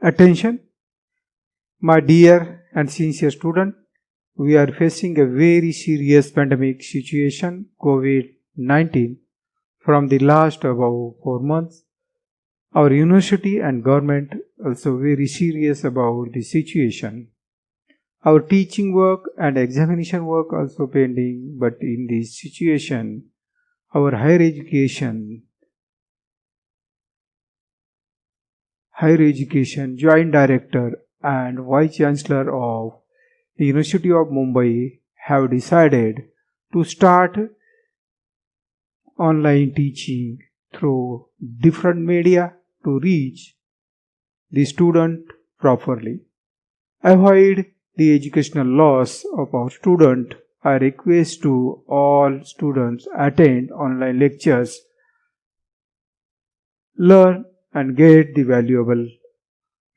Attention, my dear and sincere student, we are facing a very serious pandemic situation, COVID-19, from the last about 4 months. Our university and government also very serious about the situation. Our teaching work and examination work also pending, but in this situation, our higher education Joint Director and Vice Chancellor of the University of Mumbai have decided to start online teaching through different media to reach the student properly. Avoid the educational loss of our student. I request to all students attend online lectures, learn and get the valuable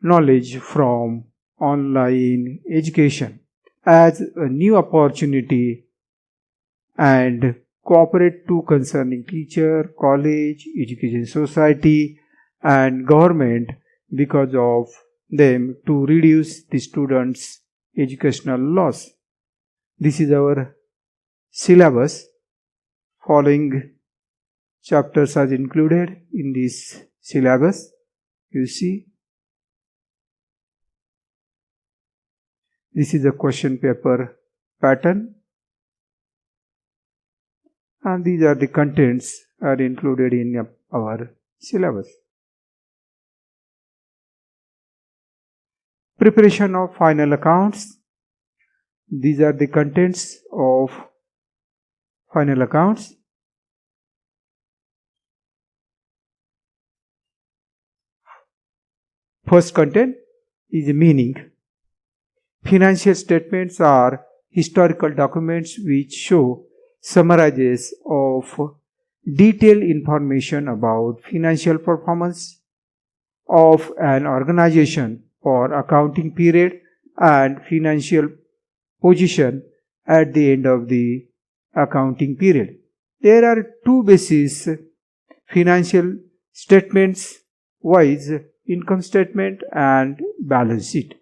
knowledge from online education as a new opportunity, and cooperate to concerning teacher, college, education society and government because of them to reduce the students' educational loss. This is our syllabus. Following chapters are included in this syllabus. You see, this is a question paper pattern, and these are the contents are included in our syllabus. Preparation of final accounts. These are the contents of final accounts. First content is the meaning. Financial statements are historical documents which show summarizes of detailed information about financial performance of an organization for accounting period and financial position at the end of the accounting period. There are two bases financial statements wise: income statement and balance sheet.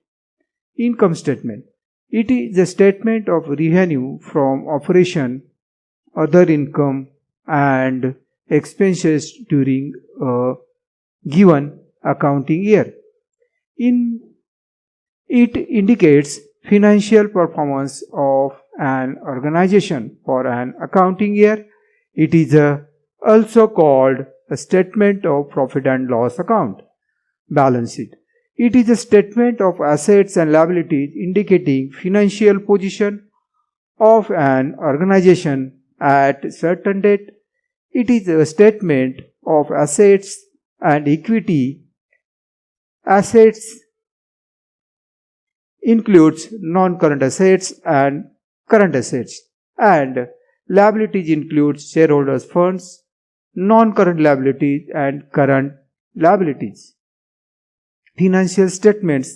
Income statement. It is a statement of revenue from operation, other income and expenses during a given accounting year. It indicates financial performance of an organization for an accounting year. It is also called a statement of profit and loss account. Balance sheet. It is a statement of assets and liabilities indicating financial position of an organization at a certain date. It is a statement of assets and equity. Assets includes non-current assets and current assets, and liabilities includes shareholders' funds, non-current liabilities and current liabilities. Financial statements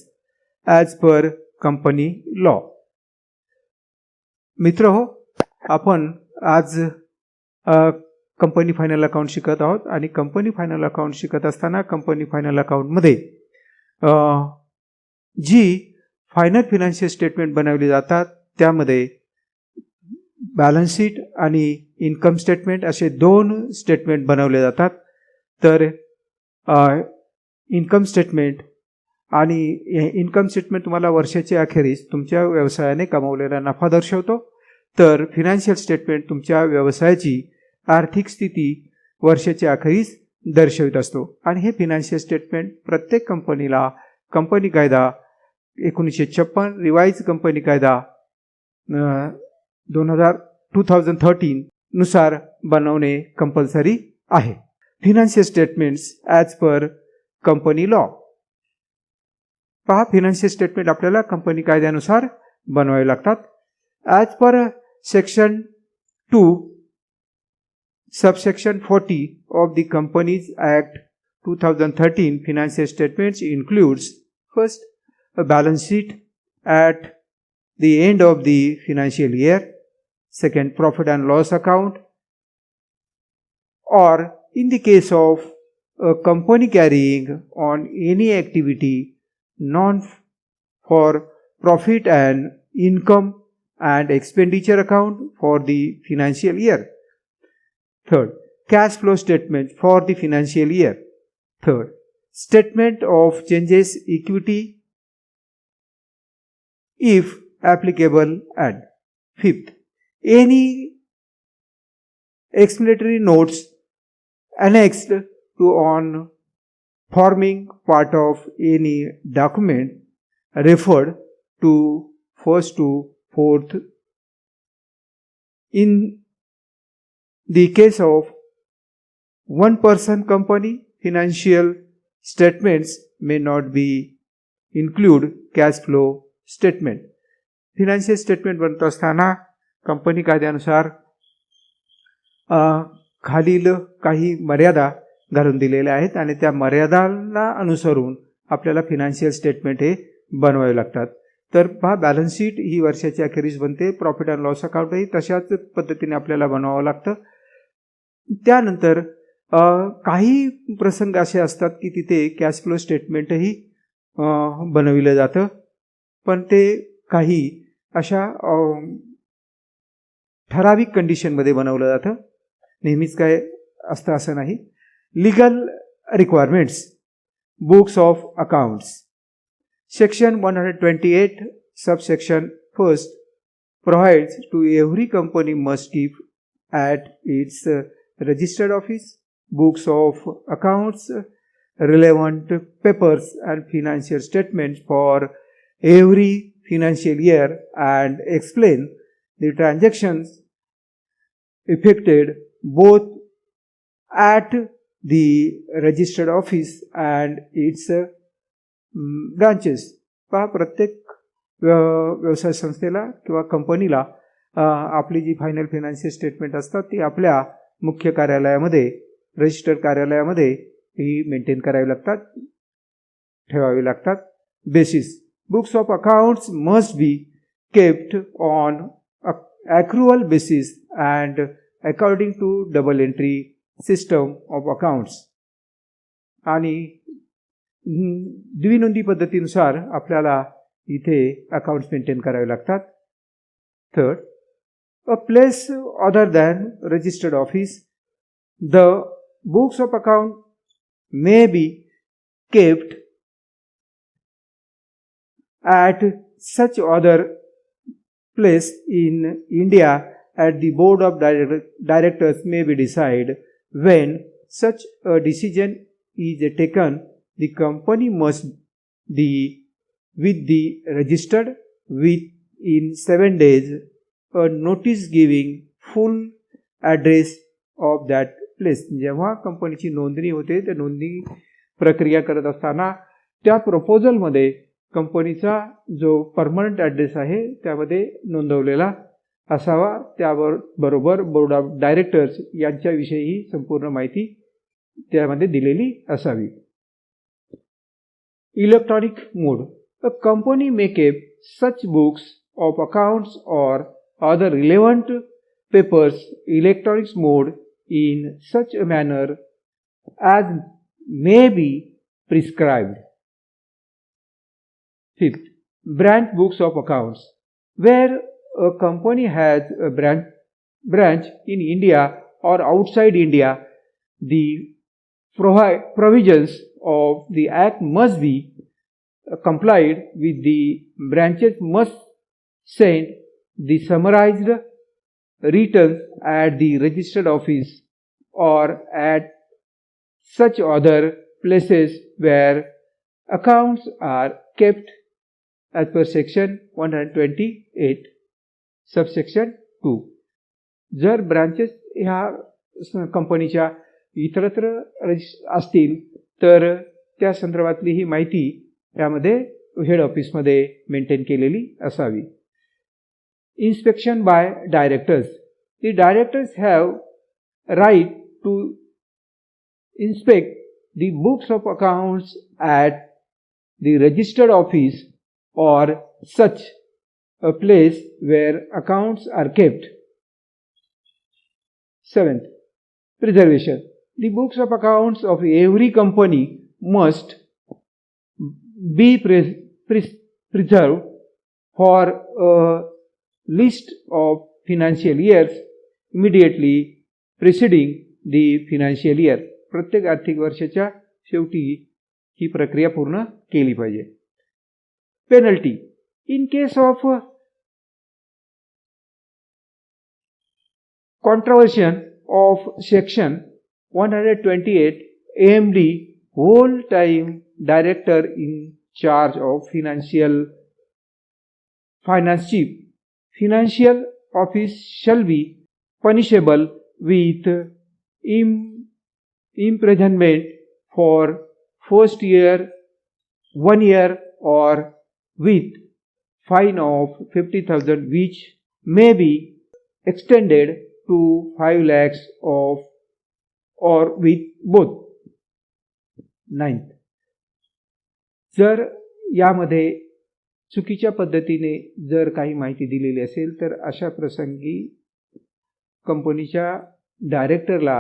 as per company law. मित्र हो, आपण आज company final account शिकत आहोत आणि company final account शिकत असताना company final account मध्ये जी final financial statement बनवली जातात त्यामध्ये बॅलन्स शीट आणि इन्कम स्टेटमेंट असे दोन स्टेटमेंट बनवले जातात. तर इन्कम स्टेटमेंट आणि इन्कम स्टेटमेंट तुम्हाला वर्षाच्या अखेरीस तुमच्या व्यवसायाने कमावलेला नफा दर्शवतो, तर फायनान्शियल स्टेटमेंट तुमच्या व्यवसायाची आर्थिक स्थिती वर्षाच्या अखेरीस दर्शवित असतो. आणि हे फायनान्शियल स्टेटमेंट प्रत्येक कंपनीला कंपनी कायदा 1956 रिवाइज कंपनी कायदा 2013 नुसार बनवणे कंपल्सरी आहे. Financial statements as per company law. पहा, फायनान्शियल स्टेटमेंट आपल्याला कंपनी कायद्यानुसार बनवावे लागतात. As per section 2 subsection 40 of the Companies Act 2013, financial statements includes first a balance sheet at the end of the financial year, second profit and loss account, or in the case of a company carrying on any activity for profit and income and expenditure account for the financial year. Third, cash flow statement for the financial year. Third, statement of changes equity if applicable. And fifth, any explanatory notes annexed to on forming part of any document referred to first to fourth. In the case of one person company, financial statements may not be include cash flow statement. Financial statement बनत असताना company कायद्यानुसार खालील काही मर्यादा घालून दिलेल्या आहेत आणि त्या मर्यादांना अनुसरून आपल्याला फिनान्शियल स्टेटमेंट हे बनवावे लागतात. तर पहा, बॅलन्स शीट ही वर्षाच्या अखेरीस बनते. प्रॉफिट अँड लॉस अकाउंटही तशाच पद्धतीने आपल्याला बनवावं लागतं. त्यानंतर काही प्रसंग असे असतात की तिथे कॅश फ्लो स्टेटमेंटही बनविलं जातं, पण ते काही अशा ठराविक कंडिशनमध्ये बनवलं जातं. नेहमीच काय असतं असं नाही. Legal requirements, books of accounts. Section 128 subsection 1 provides to every company must keep at its registered office books of accounts, relevant papers and financial statements for every financial year and explain the transactions effected both at the registered office and its branches. पहा, प्रत्येक व्यवसाय संस्थेला किंवा कंपनीला आपली जी final financial statement असतात ती आपल्या मुख्य कार्यालयामध्ये, रजिस्टर्ड कार्यालयामध्ये ही मेंटेन करावी लागतात, ठेवावी लागतात. Basis books of accounts must be kept on accrual basis and according to double entry system of accounts. आणि द्विनोंदी पद्धतीनुसार आपल्याला इथे अकाउंट्स मेंटेन करावे लागतात. Third, a place other than registered office, the books of account may be kept at such other place in India at the board of directors may be decided. When such a decision is taken, the company must be with the registered within 7 days a notice giving full address of that place. जेव्हा कंपनीची नोंदणी होते त्या नोंदणी प्रक्रिया करत असताना त्या प्रपोजलमध्ये कंपनीचा जो परमनंट ॲड्रेस आहे त्यामध्ये नोंदवलेला असावा. त्याबरोबर बोर्ड ऑफ डायरेक्टर्स यांच्याविषयी संपूर्ण माहिती त्यामध्ये दिलेली असावी. Electronic mode. A company may keep such books of accounts or other relevant papers electronics mode in such a manner as may be prescribed. Fifth, branch books of accounts. Where a company has a branch in India or outside India, the provisions of the Act must be complied with. The branches must send the summarized returns at the registered office or at such other places where accounts are kept as per section 128 subsection 2. जर branches ह्या कंपनीच्या इतरत्र असतील तर त्या संदर्भातली ही माहिती यामध्ये हेड ऑफिसमध्ये मेंटेन केलेली असावी. Inspection by directors. The directors have right to inspect the books of accounts at the registered office or such a place where accounts are kept. Seventh, preservation. The books of accounts of every company must be preserved for a list of financial years immediately preceding the financial year. प्रत्येक आर्थिक वर्षाच्या शेवटी ही प्रक्रिया पूर्ण केली पाहिजे. Penalty in case of contravention of section 128, AMD whole-time director in charge of finance chief, financial office shall be punishable with imprisonment for first year, 1 year, or with fine of 50,000, which may be extended to 5 lakhs of or with both. 9th, जर यामध्ये चुकीच्या पद्धतीने जर काही माहिती दिलेली असेल तर अशा प्रसंगी कंपनीच्या डायरेक्टरला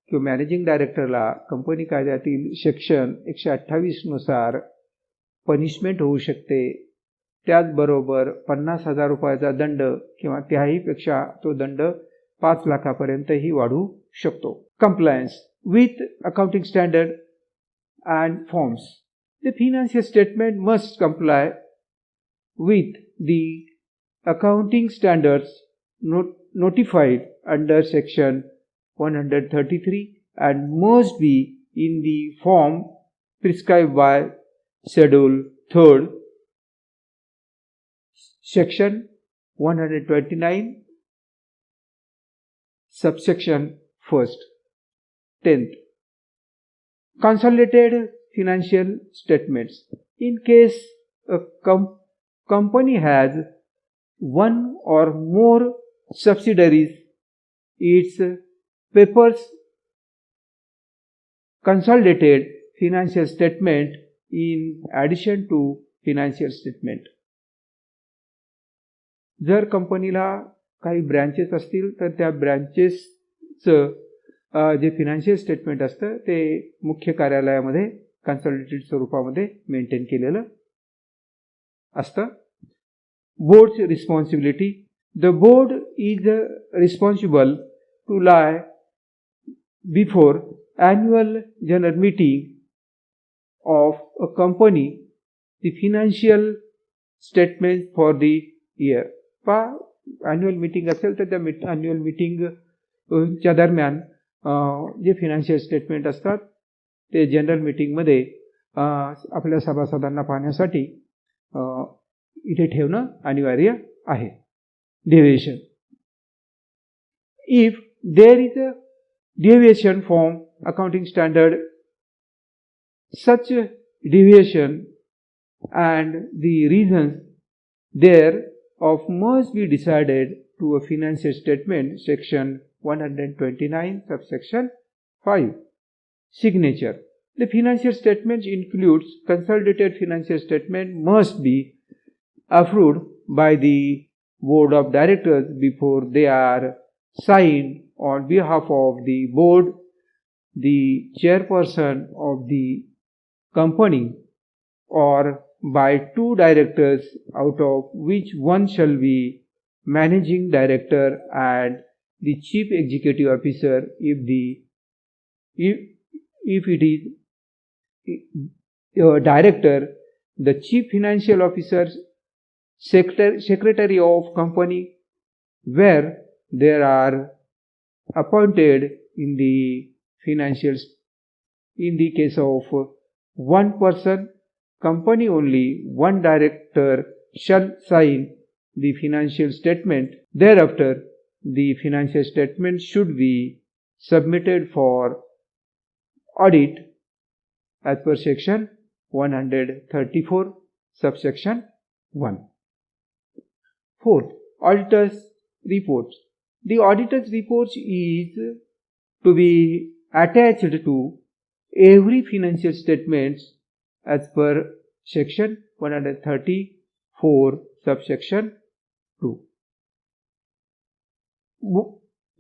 किंवा मॅनेजिंग डायरेक्टरला कंपनी कायद्यातील सेक्शन 128 नुसार पनिशमेंट होऊ शकते. त्याचबरोबर 50,000 रुपयाचा दंड किंवा त्याहीपेक्षा तो दंड 5 लाखापर्यंतही वाढू शकतो. Compliance with accounting standard and forms. The financial statement must comply with the accounting standards notified under section 133 and must be in the form prescribed by schedule 3rd, section 129, subsection 1st. 10th, consolidated financial statements. In case a company has one or more subsidiaries, its papers consolidated financial statement in addition to financial statement. जर कंपनीला काही branches असतील तर त्या ब्रँचेसचं जे financial statement असतं ते मुख्य कार्यालयामध्ये कन्सॉलिडेटेड स्वरूपामध्ये मेंटेन केलेलं असतं. बोर्डची responsibility. The board is responsible to lie before annual general meeting of a company the financial statement for the year. annual meeting असेल तर त्या annual meeting च्या दरम्यान जे financial statement असतात ते जनरल मीटिंगमध्ये आपल्या सभासदांना पाहण्यासाठी इथे ठेवणं अनिवार्य आहे. Deviation. If there is a deviation from accounting standard, such deviation and the reasons thereof must be decided to a financial statement, section 129, subsection 5. Signature. The financial statement includes consolidated financial statement must be approved by the board of directors before they are signed on behalf of the board, the chairperson of the company, or by 2 directors, out of which one shall be managing director and the chief executive officer if it is director, the chief financial officer, secretary of company, where there are appointed in the financials. In the case of one person company, only one director shall sign the financial statement. Thereafter the financial statement should be submitted for audit as per section 134, subsection 1. 4th, auditor's reports. The auditor's report is to be attached to every financial statement as per section 134, subsection 2.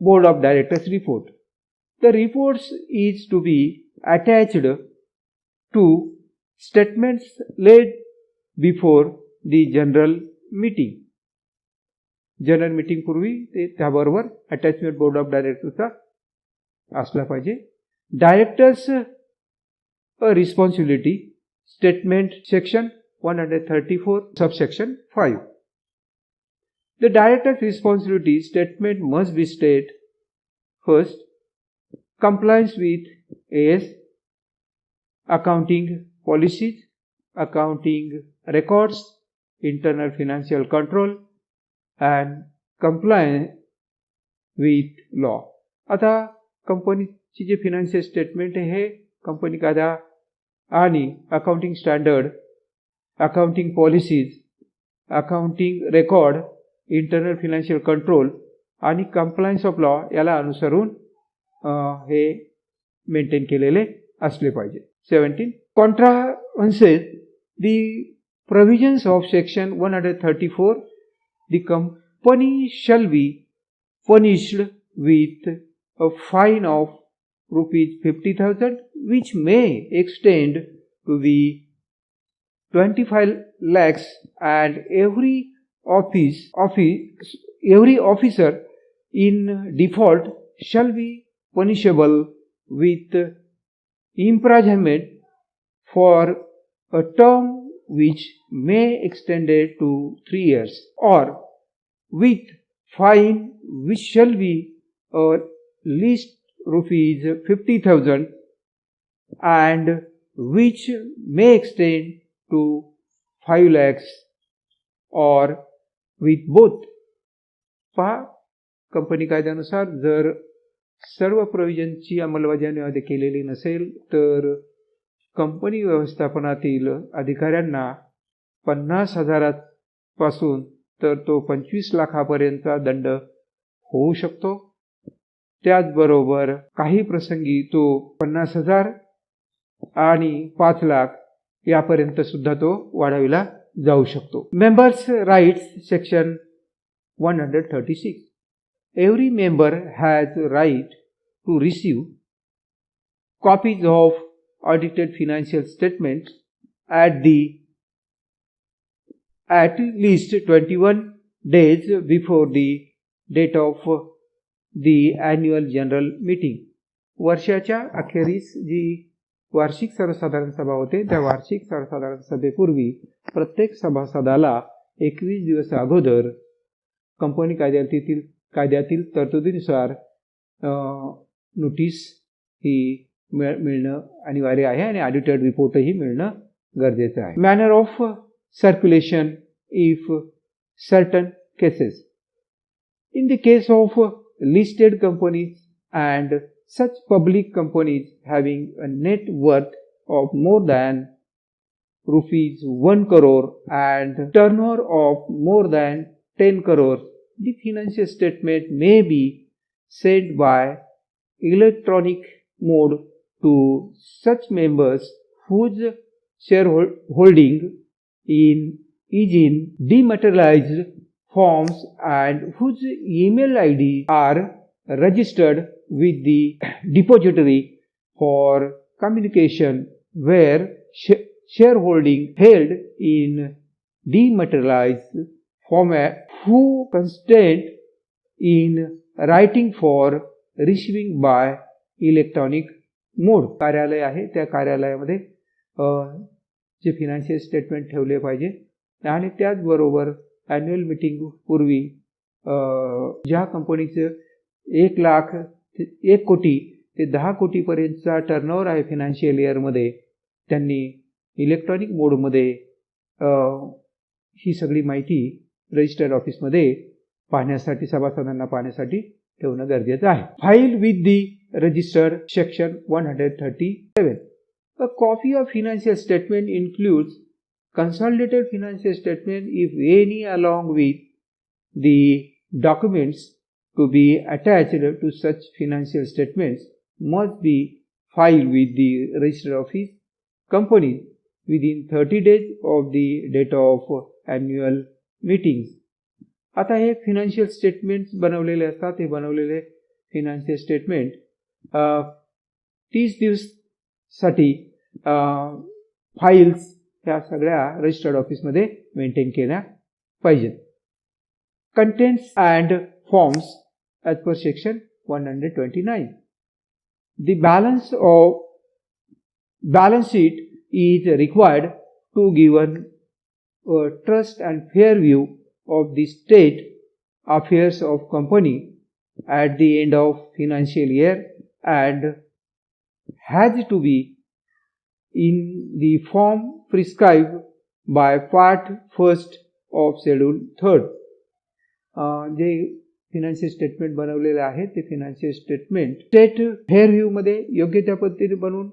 Board of Directors report. The reports is to be attached to Statements laid before the general meeting. General meeting पूर्वी ते त्याबरोबर attachment board of डायरेक्टरचा असला पाहिजे. Directors responsibility statement section 134 subsection 5. The director's responsibility statement must be stated first, compliance with AS, accounting policies, accounting records, internal financial control, and compliance with law. आता कंपनीची जे financial statement आहे हे company कायदा आणि accounting standard, accounting policies, accounting record, internal financial control आणि compliance of law याला अनुसरून हे maintain केलेले असले पाहिजे. 17. Contravenes the provisions of section 134, the company shall be punished with a fine of ₹50,000 which may extend to the 25 lakhs, and every officer in default shall be punishable with imprisonment for a term which may extend to 3 years, or with fine which shall be least ₹50,000 and which may extend to 5 lakhs, or with both. पहा, company कायद्यानुसार जर सर्व प्रोव्हिजनची अंमलबजावणी केलेली नसेल तर company व्यवस्थापनातील अधिकाऱ्यांना 50,000 पासून तर तो 25 लाखापर्यंतचा दंड होऊ शकतो. त्याचबरोबर काही प्रसंगी तो 50,000 आणि 5 लाख यापर्यंत सुद्धा तो वाढविला जाऊ शकतो. Members rights section 136. Every member has right to receive copies of audited financial statements at least 21 days before the date of the annual general meeting. वर्षाच्या अखेरीस जी वार्षिक सर्वसाधारण सभा होते त्या वार्षिक सर्वसाधारण सभेपूर्वी प्रत्येक सभासदाला 21 दिवस अगोदर कंपनी कायद्यातील तरतुदीनुसार नोटीस ही मिळणं अनिवार्य आहे आणि ऑडिटेड रिपोर्टही मिळणं गरजेचं आहे. Manner of circulation if certain cases. In the case of listed companies and such public companies having a net worth of more than ₹1 crore and turnover of more than 10 crores, the financial statement may be sent by electronic mode to such members whose shareholding is in dematerialized forms and whose email ID are registered with the depository for communication, where shareholding held in dematerialized format, who consent in writing for receiving by electronic mode. कार्यालय आहे त्या कार्यालयामध्ये जे financial statement ठेवले पाहिजे आणि त्याचबरोबर annual meeting पूर्वी ज्या कंपनीचं 1 कोटी ते 10 कोटीपर्यंतचा टर्नओव्हर आहे फिनान्शियल इयरमध्ये त्यांनी इलेक्ट्रॉनिक मोडमध्ये ही सगळी माहिती रजिस्टर्ड ऑफिसमध्ये पाहण्यासाठी सभासदांना पाहण्यासाठी ठेवणं गरजेचं आहे. File with the registered section 137. A copy of financial statement includes consolidated financial statement if any, along with the documents to be attached to such financial statements must be filed with the registered office company within 30 days of the date of annual meetings. आता हे financial statements बनवलेले असतात. हे बनवलेले financial statement 30 दिवसासाठी files ह्या सगळ्या registered ऑफिसमध्ये maintain केल्या पाहिजेत. Contents and forms as per section 129. The balance sheet is required to give a trust and fair view of the state affairs of company at the end of financial year and has to be in the form prescribed by part 1st of schedule 3rd. J financial statement बनवलेले आहे ते financial statement state fair view मध्ये योग्य त्या पद्धतीने बनवून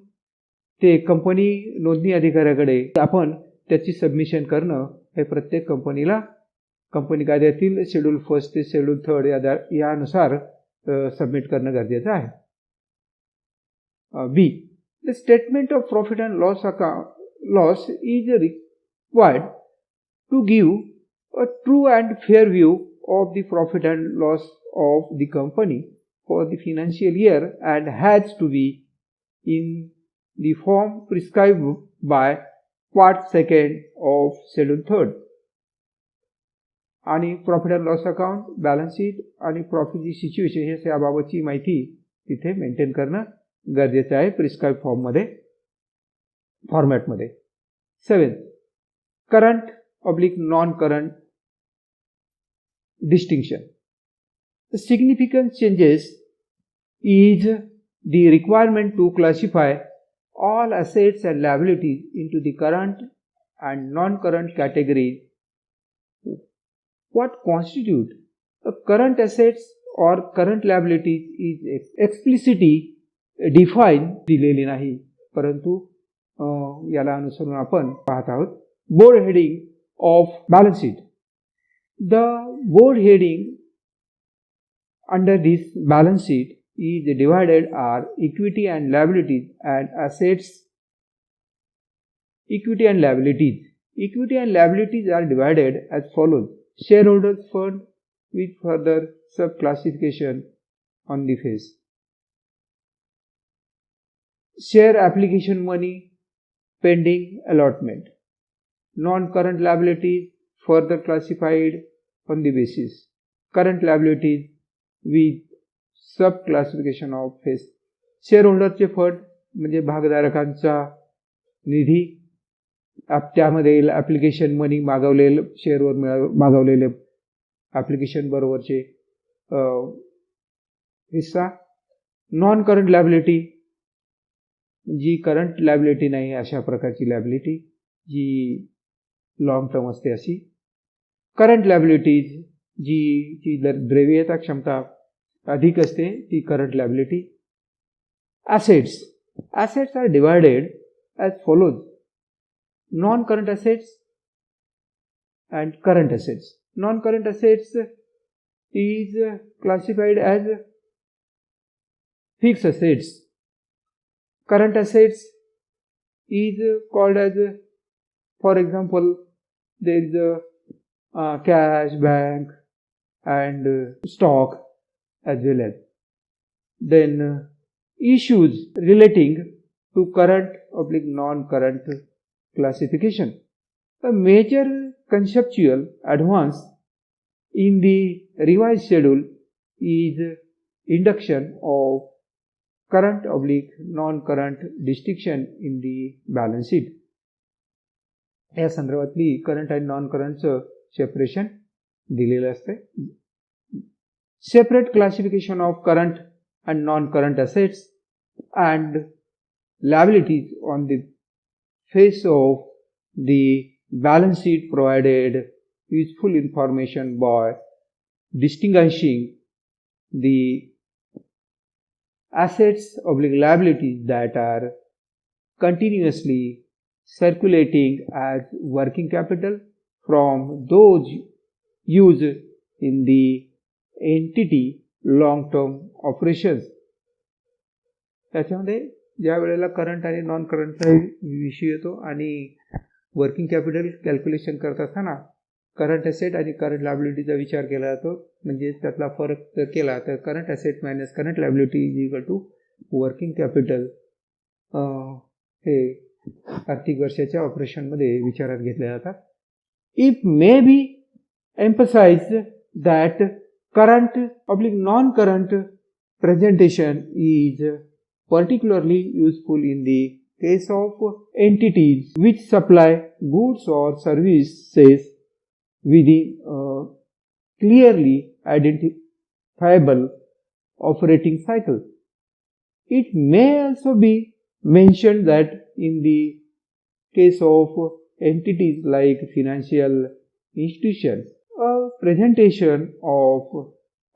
ते company नोंदणी अधिकाऱ्याकडे आपण त्याची सबमिशन करणं हे प्रत्येक कंपनीला कंपनी कायद्यातील शेड्यूल 1 ते शेड्यूल 3 यानुसार सबमिट करणं गरजेचं आहे. B. The statement of profit and loss is required to give a true and fair view of the profit and loss of the company for the financial year and has to be in the form prescribed by part 2nd of schedule 3rd. आणि profit and loss account, balance sheet आणि प्रॉफिटची situation हे याबाबतची माहिती तिथे maintain करणं गरजेचं आहे prescribe फॉर्मॅटमध्ये. 7. Current oblique non current distinction. The significant changes is the requirement to classify all assets and liabilities into the current and non-current categories. What constitute a current assets or current liabilities is explicitly defined दिलेली नाही, परंतु याला अनुसरून आपण पाहत आहोत. Board heading of balance sheet. The board heading under this balance sheet is divided are equity and liabilities and assets. Equity and liabilities. Equity and liabilities are divided as follows: shareholders fund with further sub-classification on the face. Share application money pending allotment. Non-current liabilities further classified on the basis current liabilities with sub classification of face. शेअरहोल्डरचे fund म्हणजे भागधारकांचा निधी, त्यामध्ये application money मागवलेले शेअरवर मागवलेले application बरोबरचे हिस्सा. Non current liability जी current liability नाही अशा प्रकारची लायबिलिटी जी लॉंग टर्म असते अशी. करंट लायबिलिटीज जी द्रव्यता क्षमता अधिक असते ती current liability. Assets. Assets are divided as follows: non current assets and current assets. Non current assets is classified as fix assets. Current assets is called as, for example, there is a cash, bank and stock as well as. Then issues relating to current oblique non-current classification. A major conceptual advance in the revised schedule is induction of current oblique non-current distinction in the balance sheet. या संदर्भातली current आणि non करंटचं separation दिलेलं असते. Separate classification of current and non current assets and liabilities on the face of the balance sheet provided useful information by distinguishing the assets oblique liabilities that are continuously circulating as working capital from those used in the entity long term operations. त्याच्यामध्ये ज्या वेळेला current आणि non करंटचा विषय येतो आणि working capital calculation करत असताना करंट ॲसेट आणि करंट लायबिलिटीचा विचार केला जातो. म्हणजे त्यातला फरक जर केला तर current asset minus current liability is equal to working capital हे आर्थिक वर्षाच्या ऑपरेशनमध्ये विचारात घेतल्या जातात. If may be emphasise that current oblique non-current presentation is particularly useful in the case of entities which supply goods or services within a clearly identifiable operating cycle. It may also be mentioned that in the case of entities like financial institutions, a presentation of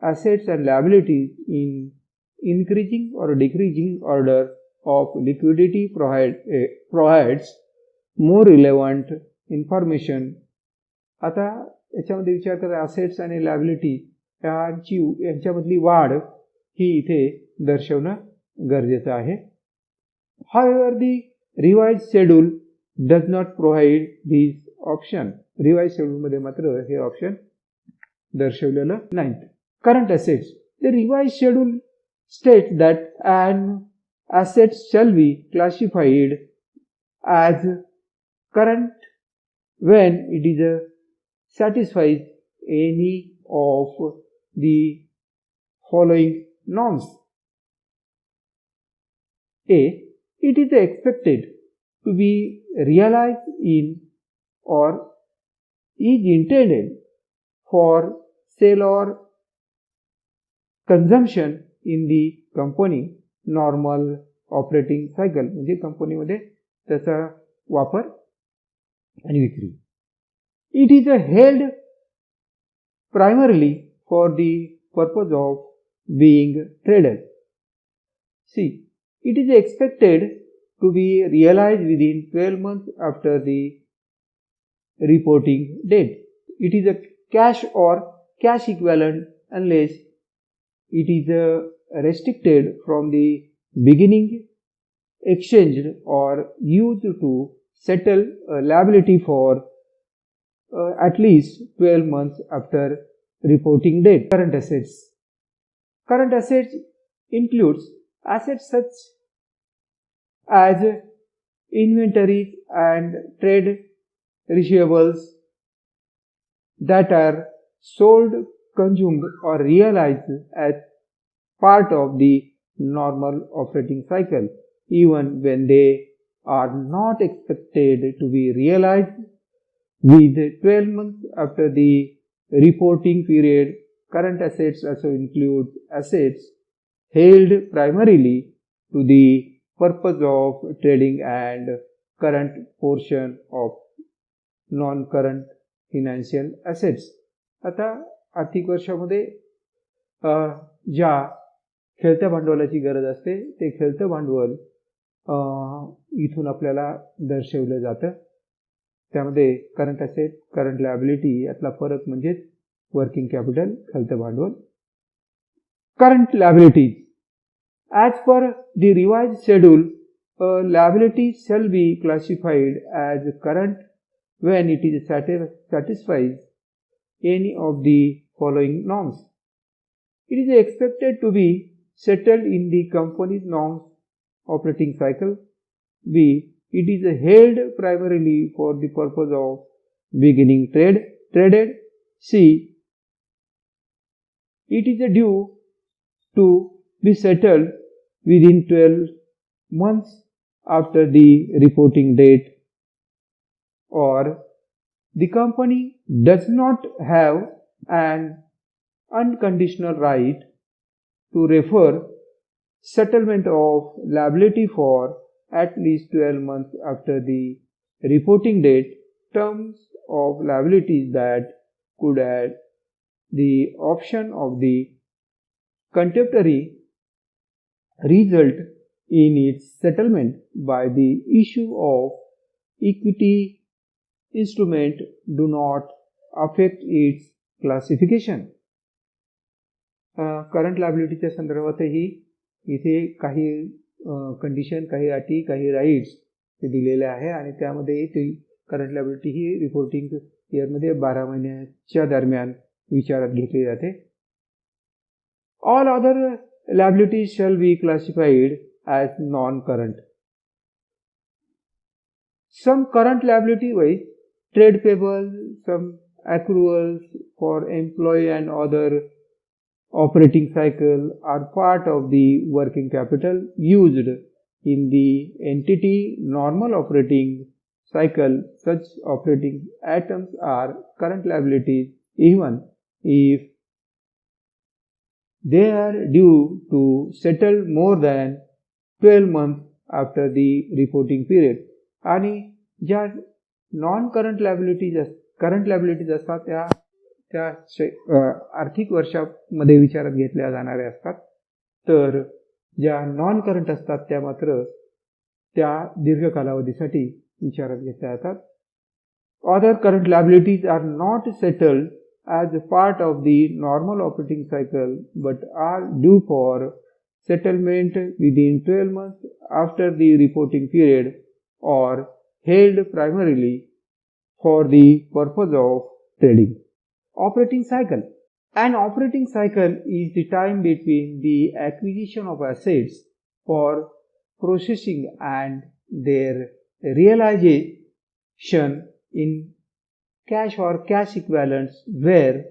assets and liabilities in increasing or decreasing order of liquidity provides more relevant information. आता याच्यामध्ये विचार करा, assets आणि liability यांच्यामधली वाढ ही इथे दर्शवणं गरजेचं आहे. However, the revised schedule does not provide these option. Revise schedule मध्ये मात्र हे ऑप्शन दर्शवलेलं नाही. Current assets. The revised schedule states that an asset shall be classified as current when it is satisfies any of the following norms. A. It is expected to be realized in or is intended for sale or consumption in the company normal operating cycle, म्हणजे कंपनीमध्ये त्याचा वापर आणि विक्री. It is held primarily for the purpose of being traded. C. It is expected to be realized within 12 months after the reporting date. It is a cash or cash equivalent unless it is restricted from the beginning, exchanged or used to settle a liability for at least 12 months after reporting date. Current assets. Current assets includes assets such as inventories and trade receivables that are sold, consumed or realized as part of the normal operating cycle, even when they are not expected to be realized with 12 months after the reporting period. Current assets also include assets held primarily to the purpose of trading and current portion of non-current financial assets. आता आर्थिक वर्षामध्ये ज्या खेळत्या भांडवलाची गरज असते ते खेळतं भांडवल इथून आपल्याला दर्शवलं जातं. त्यामध्ये करंट असेट, करंट लायबिलिटी यातला फरक म्हणजे वर्किंग कॅपिटल, खेळतं भांडवल. Current liabilities. As per the revised schedule, a liability shall be classified as current when it is satisfies any of the following norms. It is expected to be settled in the company's norms operating cycle. B. It is held primarily for the purpose of beginning traded. C. It is due to be settled within 12 months after the reporting date, or the company does not have an unconditional right to refer settlement of liability for at least 12 months after the reporting date. Terms of liabilities that could add the option of the contemptory result in its settlement by the issue of equity instrument do not affect its classification. Current लायबिलिटीच्या संदर्भातही इथे काही condition, काही अटी, काही rights ते दिलेले आहे आणि त्यामध्ये ती करंट लायबिलिटी ही रिपोर्टिंग इयरमध्ये 12 महिन्याच्या दरम्यान विचारात घेतली जाते. All other liabilities shall be classified as non-current. Some current liability wise, trade payables, some accruals for employee and other operating cycle are part of the working capital used in the entity normal operating cycle. Such operating items are current liabilities even if they are due to settle more than 12 months after the reporting period. आणि ज्या non current liabilities असतात त्या आर्थिक वर्षामध्ये विचारात घेतल्या जाणाऱ्या असतात. तर ज्या नॉन करंट असतात त्या मात्र त्या दीर्घ कालावधीसाठी विचारात घेतल्या जातात. Other current liabilities are not settled as a part of the normal operating cycle but are due for settlement within 12 months after the reporting period or held primarily for the purpose of trading. Operating cycle. An operating cycle is the time between the acquisition of assets for processing and their realization in cash or cash equivalents, where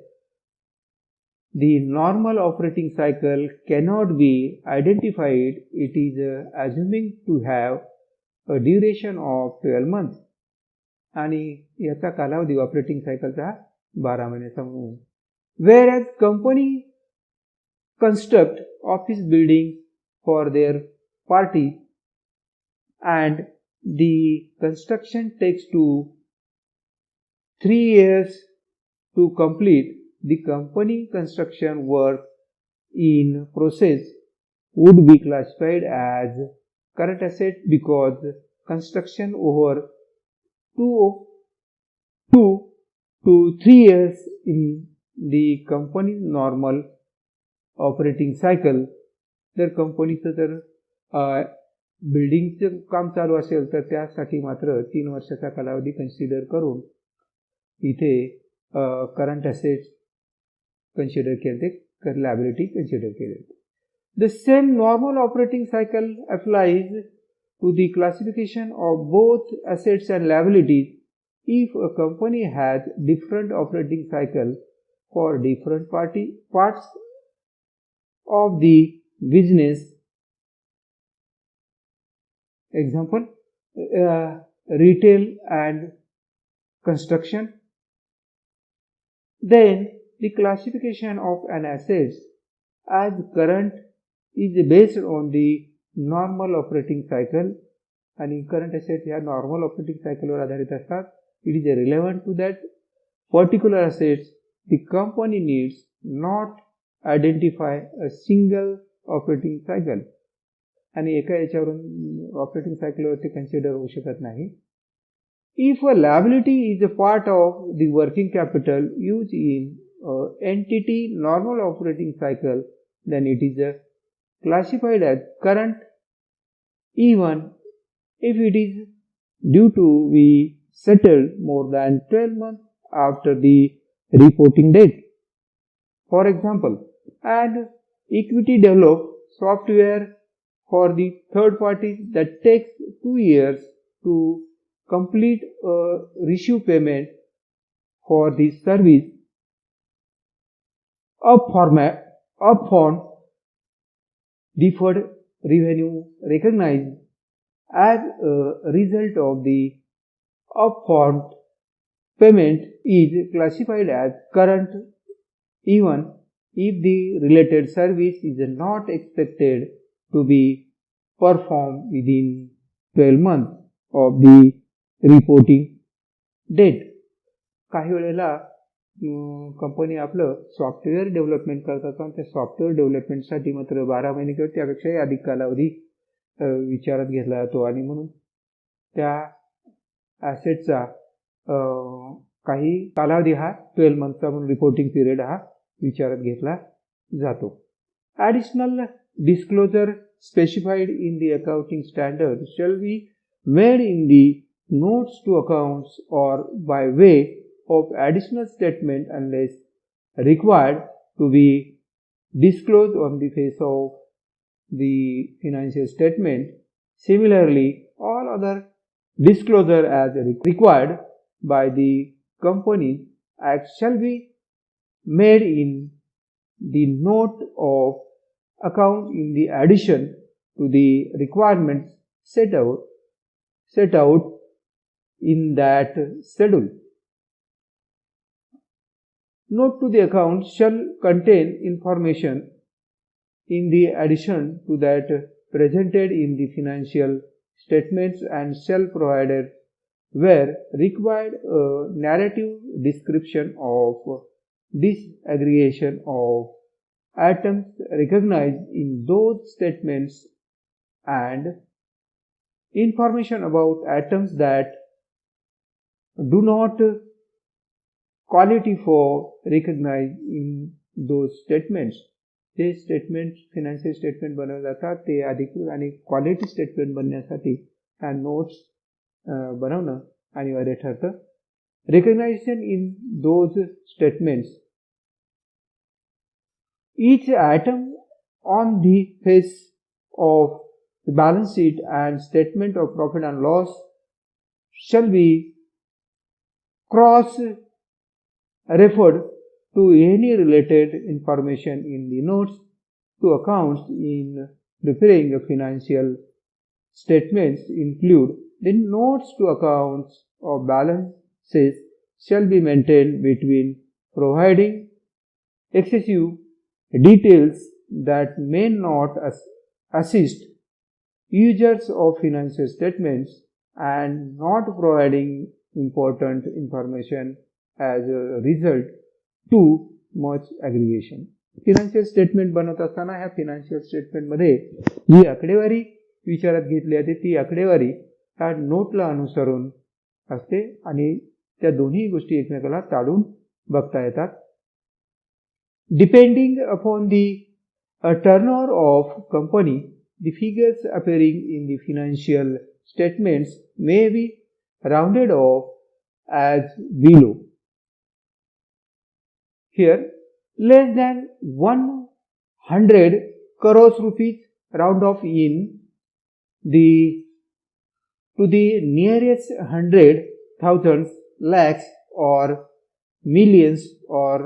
the normal operating cycle cannot be identified. It is assuming to have a duration of 12 months आणि याचा कालावधी operating सायकलचा 12 महिन्याचा म्हणून. Whereas company construct office building for their parties and the construction takes 3 years to complete, the company construction work in process would be classified as current asset because construction over 2 to 3 years in the company's normal operating cycle. जर कंपनीचं जर बिल्डिंगचं काम चालू असेल तर त्यासाठी मात्र 3 वर्षाचा कालावधी कन्सिडर करून इथे करंट असेट्स कन्सिडर केले, लायबिलिटी कन्सिडर केले. The same normal operating cycle applies to the classification of both assets and liabilities. If a company has different operating cycle for different parts of the business, example, retail and construction, then the classification of an asset as current is based on the normal operating cycle. आणि current asset ह्या normal operating cycle वर आधारित असतात. It is relevant to that particular assets. The company needs not identify a single operating cycle. आणि एका याच्यावरून operating सायकलवरती consider होऊ शकत नाही. If a liability is a part of the working capital used in entity normal operating cycle, then it is classified as current even if it is due to be settled more than 12 months after the reporting date. For example, an equity developed software for the third party that takes 2 years to complete a reissue payment for the service upfront deferred revenue recognized as a result of the upfront payment is classified as current even if the related service is not expected to be performed within 12 months of the reporting date. काही वेळेला company आपलं software development करतात आणि त्या software डेव्हलपमेंटसाठी मात्र 12 महिने किंवा त्यापेक्षाही अधिक कालावधी विचारात घेतला जातो आणि म्हणून त्या ॲसेटचा काही कालावधी हा 12 मंथचा म्हणून रिपोर्टिंग पिरियड हा विचारात घेतला जातो. Additional disclosure specified in the accounting standard shall be made in the notes to accounts or by way of additional statement unless required to be disclosed on the face of the financial statement. Similarly, all other disclosure as required by the Companies Act shall be made in the note of account in the addition to the requirements set out in that schedule. Note to the account shall contain information in the addition to that presented in the financial statements and shall provide where required a narrative description of disaggregation of items recognized in those statements and information about items that do not quality for recognized in those statements. ते statement financial statement बनवले जातात ते अधिकृत आणि quality statement बनण्यासाठी त्या notes बनवणं अनिवार्य ठरतं. Recognisation in those statements each item on the face of the balance sheet and statement of profit and loss shall be cross referred to any related information in the notes to accounts in preparing a financial statements include the notes to accounts or balances shall be maintained between providing excessive details that may not assist users of financial statements and not providing important information as a result too much aggregation. Financial statement बनवत असताना ह्या financial स्टेटमेंटमध्ये जी आकडेवारी विचारात घेतली जाते ती आकडेवारी ह्या नोटला अनुसरून असते आणि त्या दोन्ही गोष्टी एकमेकाला ताडून बघता येतात. Depending upon the turnover of company, the figures appearing in the financial statements may be rounded off as below. Here, less than 100 crores rupees round off in to the nearest 100,000 lakhs or millions or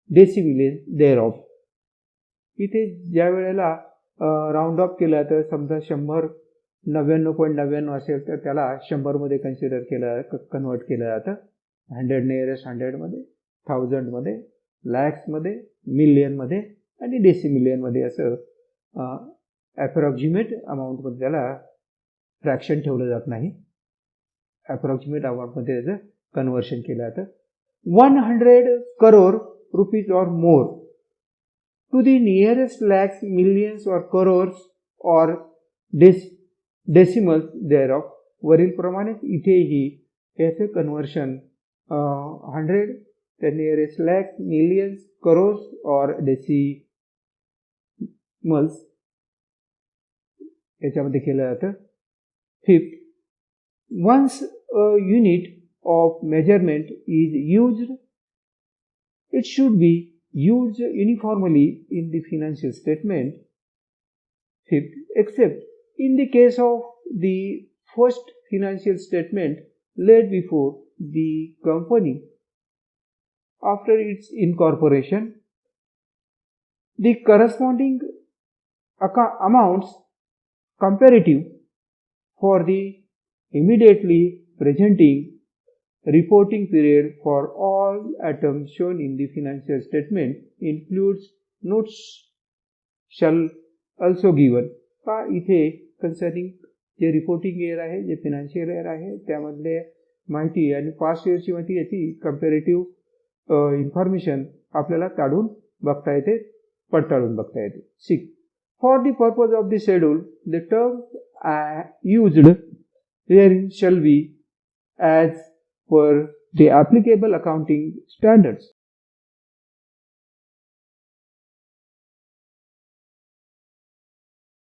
डेसिमिलियन thereof. इथे ज्या वेळेला round of केला तर समजा 100 99.99 असेल तर त्याला 100 मध्ये कन्वर्ट केलं जातं. 100 नियरेस्ट 100 मध्ये, 1000 मध्ये, लॅक्स मध्ये, मिलियन मध्ये आणि डेसिमिलियन मध्ये असं अप्रॉक्सिमेट अमाऊंट मध्ये त्याला फ्रॅक्शन ठेवलं जात नाही. अप्रॉक्सिमेट अमाऊंट मध्ये त्याचं कन्वर्शन केलं जातं. 100 crore rupees or more to the nearest lakhs, millions or crores or decimals thereof. वरील प्रमाणे इथेही याचे conversion 100 the nearest lakhs, millions, crores or decimals याच्यामध्ये केलं जातं. Fifth, once a unit of measurement is used, it should be used uniformly in the financial statement. Fifth, except in the case of the first financial statement laid before the company after its incorporation, the corresponding amounts comparative for the immediately presenting reporting period for all items shown in the financial statement includes notes shall also given. का इथे concerning जे reporting year आहे, जे financial year आहे त्यामधले माहिती आणि past इयरची माहिती याची comparative information आपल्याला काढून बघता येते, पडताळून बघता येते. 6. For the purpose of the schedule, the terms used herein shall be as per the applicable accounting standards.